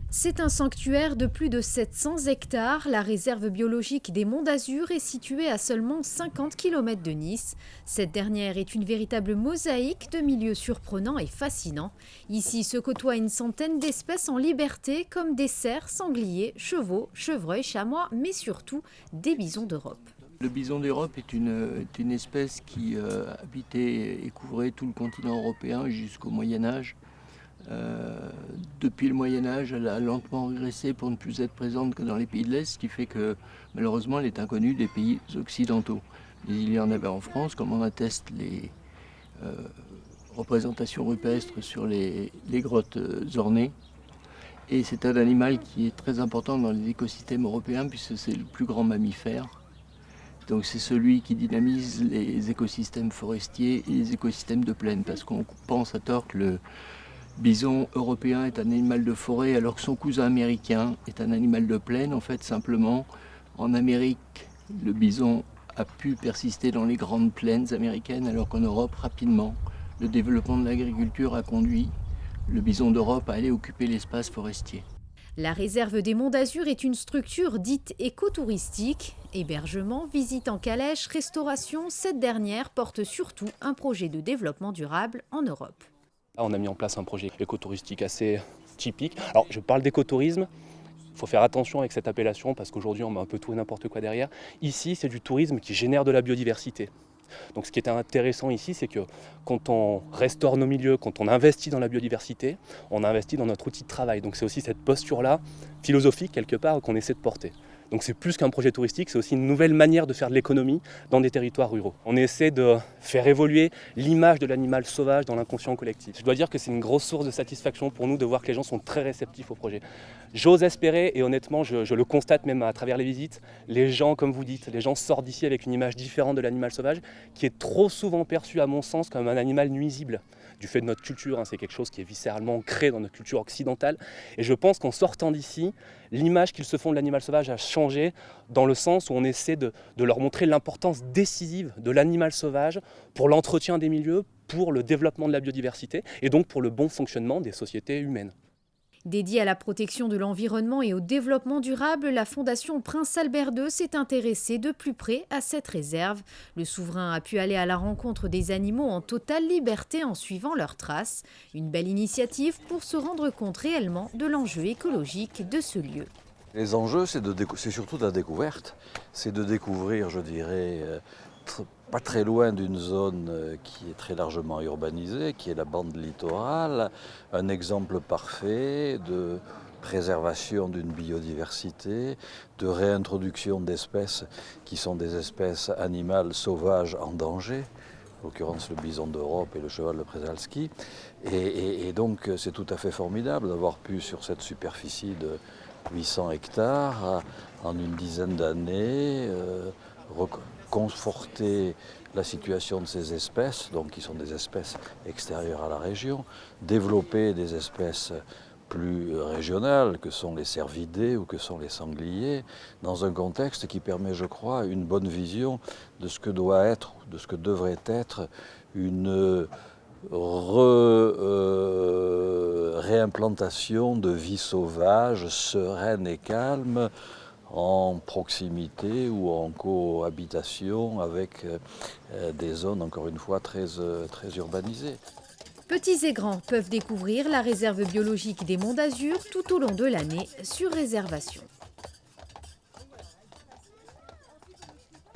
C'est un sanctuaire de plus de 700 hectares. La réserve biologique des Monts d'Azur est située à seulement 50 km de Nice. Cette dernière est une véritable mosaïque de milieux surprenants et fascinants. Ici se côtoient une centaine d'espèces en liberté, comme des cerfs, sangliers, chevaux, chevreuils, chamois, mais surtout des bisons d'Europe. Le bison d'Europe est une espèce qui habitait et couvrait tout le continent européen jusqu'au Moyen-Âge. Depuis le Moyen-Âge, elle a lentement régressé pour ne plus être présente que dans les pays de l'Est, ce qui fait que malheureusement elle est inconnue des pays occidentaux. Mais il y en avait en France, comme en attestent les représentations rupestres sur les grottes ornées. Et c'est un animal qui est très important dans les écosystèmes européens puisque c'est le plus grand mammifère. Donc c'est celui qui dynamise les écosystèmes forestiers et les écosystèmes de plaine, parce qu'on pense à tort que le bison européen est un animal de forêt alors que son cousin américain est un animal de plaine. En fait, simplement, en Amérique, le bison a pu persister dans les grandes plaines américaines alors qu'en Europe, rapidement, le développement de l'agriculture a conduit le bison d'Europe à aller occuper l'espace forestier. La réserve des Monts d'Azur est une structure dite écotouristique. Hébergement, visite en calèche, restauration, cette dernière porte surtout un projet de développement durable en Europe. Là, on a mis en place un projet écotouristique assez typique. Alors, je parle d'écotourisme. Il faut faire attention avec cette appellation parce qu'aujourd'hui, on met un peu tout et n'importe quoi derrière. Ici, c'est du tourisme qui génère de la biodiversité. Donc, ce qui est intéressant ici, c'est que quand on restaure nos milieux, quand on investit dans la biodiversité, on investit dans notre outil de travail. Donc, c'est aussi cette posture-là, philosophique quelque part, qu'on essaie de porter. Donc c'est plus qu'un projet touristique, c'est aussi une nouvelle manière de faire de l'économie dans des territoires ruraux. On essaie de faire évoluer l'image de l'animal sauvage dans l'inconscient collectif. Je dois dire que c'est une grosse source de satisfaction pour nous de voir que les gens sont très réceptifs au projet. J'ose espérer, et honnêtement je le constate même à travers les visites, les gens, comme vous dites, les gens sortent d'ici avec une image différente de l'animal sauvage qui est trop souvent perçu à mon sens comme un animal nuisible. Du fait de notre culture, c'est quelque chose qui est viscéralement ancré dans notre culture occidentale. Et je pense qu'en sortant d'ici, l'image qu'ils se font de l'animal sauvage a changé dans le sens où on essaie de leur montrer l'importance décisive de l'animal sauvage pour l'entretien des milieux, pour le développement de la biodiversité et donc pour le bon fonctionnement des sociétés humaines. Dédiée à la protection de l'environnement et au développement durable, la Fondation Prince Albert II s'est intéressée de plus près à cette réserve. Le souverain a pu aller à la rencontre des animaux en totale liberté en suivant leurs traces. Une belle initiative pour se rendre compte réellement de l'enjeu écologique de ce lieu. Les enjeux, c'est surtout de la découverte. C'est de découvrir, je dirais, pas très loin d'une zone qui est très largement urbanisée, qui est la bande littorale, un exemple parfait de préservation d'une biodiversité, de réintroduction d'espèces qui sont des espèces animales sauvages en danger, en l'occurrence le bison d'Europe et le cheval de Przewalski. Et donc c'est tout à fait formidable d'avoir pu, sur cette superficie de 800 hectares, en une dizaine d'années, conforter la situation de ces espèces, donc qui sont des espèces extérieures à la région, développer des espèces plus régionales que sont les cervidés ou que sont les sangliers, dans un contexte qui permet, je crois, une bonne vision de ce que doit être, de ce que devrait être une réimplantation de vie sauvage, sereine et calme, en proximité ou en cohabitation avec des zones, encore une fois, très urbanisées. Petits et grands peuvent découvrir la réserve biologique des Monts d'Azur tout au long de l'année sur réservation.